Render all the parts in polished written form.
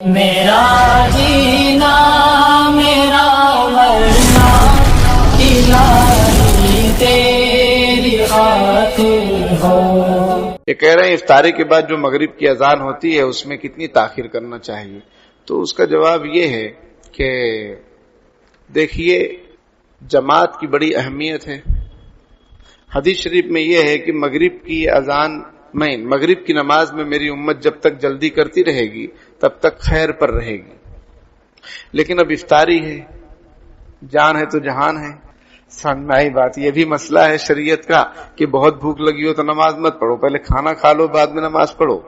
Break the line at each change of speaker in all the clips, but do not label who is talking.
میرا جینا میرا مرنا الہی تیری خاطر ہو.
یہ کہہ رہے ہیں افطاری کے بعد جو مغرب کی اذان ہوتی ہے اس میں کتنی تاخیر کرنا چاہیے. تو اس کا جواب یہ ہے کہ دیکھیے جماعت کی بڑی اہمیت ہے. حدیث شریف میں یہ ہے کہ مغرب کی نماز میں میری امت جب تک جلدی کرتی رہے گی تب تک خیر پر رہے گی. لیکن اب افطاری ہے، جان ہے تو جہان ہے. سمجھ میں آئی بات؟ یہ بھی مسئلہ ہے شریعت کا کہ بہت بھوک لگی ہو تو نماز مت پڑھو، پہلے کھانا کھا لو بعد میں نماز پڑھو.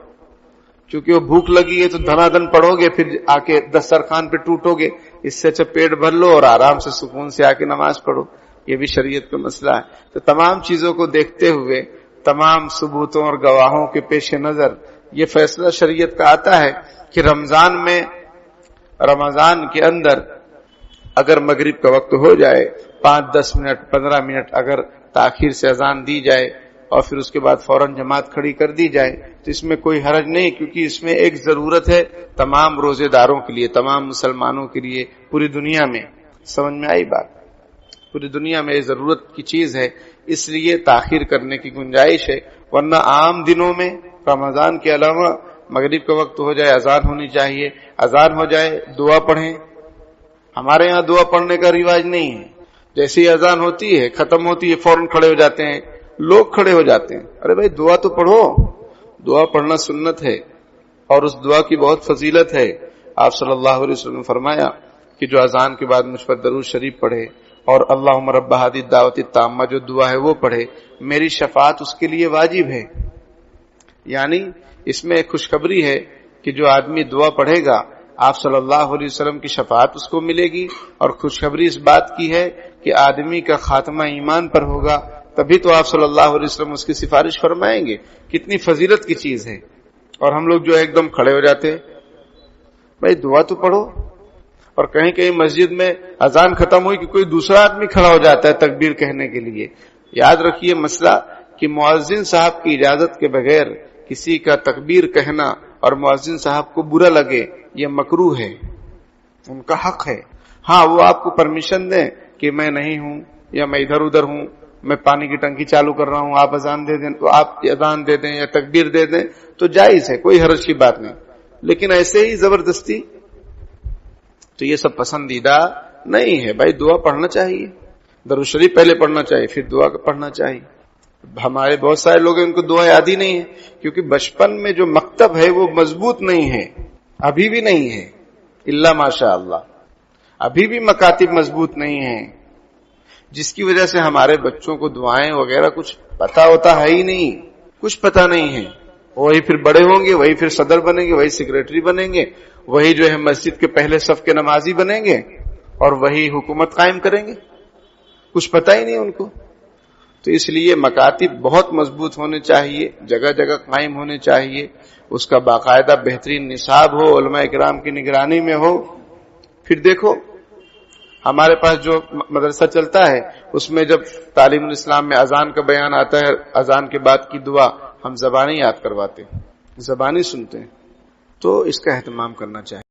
کیونکہ وہ بھوک لگی ہے تو دھنا دھن پڑھو گے، پھر آ کے دسترخوان پہ ٹوٹو گے. اس سے اچھا پیٹ بھر لو اور آرام سے سکون سے آ کے نماز پڑھو. یہ بھی شریعت کا مسئلہ ہے. تو تمام چیزوں کو دیکھتے ہوئے، تمام ثبوتوں اور گواہوں کے پیش نظر یہ فیصلہ شریعت کا آتا ہے کہ رمضان کے اندر اگر مغرب کا وقت ہو جائے 5-10 منٹ 15 منٹ اگر تاخیر سے اذان دی جائے اور پھر اس کے بعد فوراً جماعت کھڑی کر دی جائے تو اس میں کوئی حرج نہیں، کیونکہ اس میں ایک ضرورت ہے تمام روزے داروں کے لیے، تمام مسلمانوں کے لیے، پوری دنیا میں. سمجھ میں آئی بات؟ پوری دنیا میں یہ ضرورت کی چیز ہے، اس لیے تاخیر کرنے کی گنجائش ہے. ورنہ عام دنوں میں رمضان کے علاوہ مغرب کا وقت ہو جائے اذان ہونی چاہیے، اذان ہو جائے دعا پڑھیں. ہمارے یہاں دعا پڑھنے کا رواج نہیں ہے. جیسے ہی اذان ہوتی ہے ختم ہوتی ہے فوراً کھڑے ہو جاتے ہیں، لوگ کھڑے ہو جاتے ہیں. ارے بھائی دعا تو پڑھو. دعا پڑھنا سنت ہے اور اس دعا کی بہت فضیلت ہے. آپ صلی اللہ علیہ وسلم نے فرمایا کہ جو اذان کے بعد مجھ پر درود شریف پڑھے اور اللہم رب ہذه الدعوۃ التامہ جو دعا ہے وہ پڑھے، میری شفاعت اس کے لیے واجب ہے. یعنی اس میں ایک خوشخبری ہے کہ جو آدمی دعا پڑھے گا آپ صلی اللہ علیہ وسلم کی شفاعت اس کو ملے گی. اور خوشخبری اس بات کی ہے کہ آدمی کا خاتمہ ایمان پر ہوگا، تبھی تو آپ صلی اللہ علیہ وسلم اس کی سفارش فرمائیں گے. کتنی فضیلت کی چیز ہے. اور ہم لوگ جو ایک دم کھڑے ہو جاتے ہیں. بھائی دعا تو پڑھو. اور کہیں کہیں مسجد میں اذان ختم ہوئی کہ کوئی دوسرا آدمی کھڑا ہو جاتا ہے تکبیر کہنے کے لیے. یاد رکھیے مسئلہ کہ مؤذن صاحب کی اجازت کے بغیر کسی کا تکبیر کہنا اور مؤذن صاحب کو برا لگے یہ مکروہ ہے، ان کا حق ہے. ہاں وہ آپ کو پرمیشن دیں کہ میں نہیں ہوں یا میں ادھر ادھر ہوں، میں پانی کی ٹنکی چالو کر رہا ہوں، آپ اذان دے دیں تو آپ اذان دے دیں یا تکبیر دے دیں تو جائز ہے، کوئی حرج کی بات نہیں. لیکن ایسے ہی زبردستی تو یہ سب پسندیدہ نہیں ہے. بھائی دعا پڑھنا چاہیے، درود شریف پہلے پڑھنا چاہیے پھر دعا پڑھنا چاہیے. ہمارے بہت سارے لوگ ہیں ان کو دعا یاد ہی نہیں ہے، کیونکہ بچپن میں جو مکتب ہے وہ مضبوط نہیں ہے، ابھی بھی نہیں ہے. الا ماشاء اللہ ابھی بھی مکاتب مضبوط نہیں ہیں، جس کی وجہ سے ہمارے بچوں کو دعائیں وغیرہ کچھ پتا ہوتا ہے ہی نہیں، کچھ پتا نہیں ہے. وہی پھر بڑے ہوں گے، وہی پھر صدر بنیں گے، وہی سیکریٹری بنیں گے، وہی جو ہے مسجد کے پہلے صف کے نمازی بنیں گے اور وہی حکومت قائم کریں گے. کچھ پتا ہی نہیں ان کو. تو اس لیے مکاتب بہت مضبوط ہونے چاہیے، جگہ جگہ قائم ہونے چاہیے، اس کا باقاعدہ بہترین نصاب ہو، علماء کرام کی نگرانی میں ہو. پھر دیکھو ہمارے پاس جو مدرسہ چلتا ہے اس میں جب تعلیم الاسلام میں اذان کا بیان آتا ہے، اذان کے بعد کی دعا ہم زبانی یاد کرواتے ہیں، زبانی سنتے ہیں. تو اس کا اہتمام کرنا چاہیے.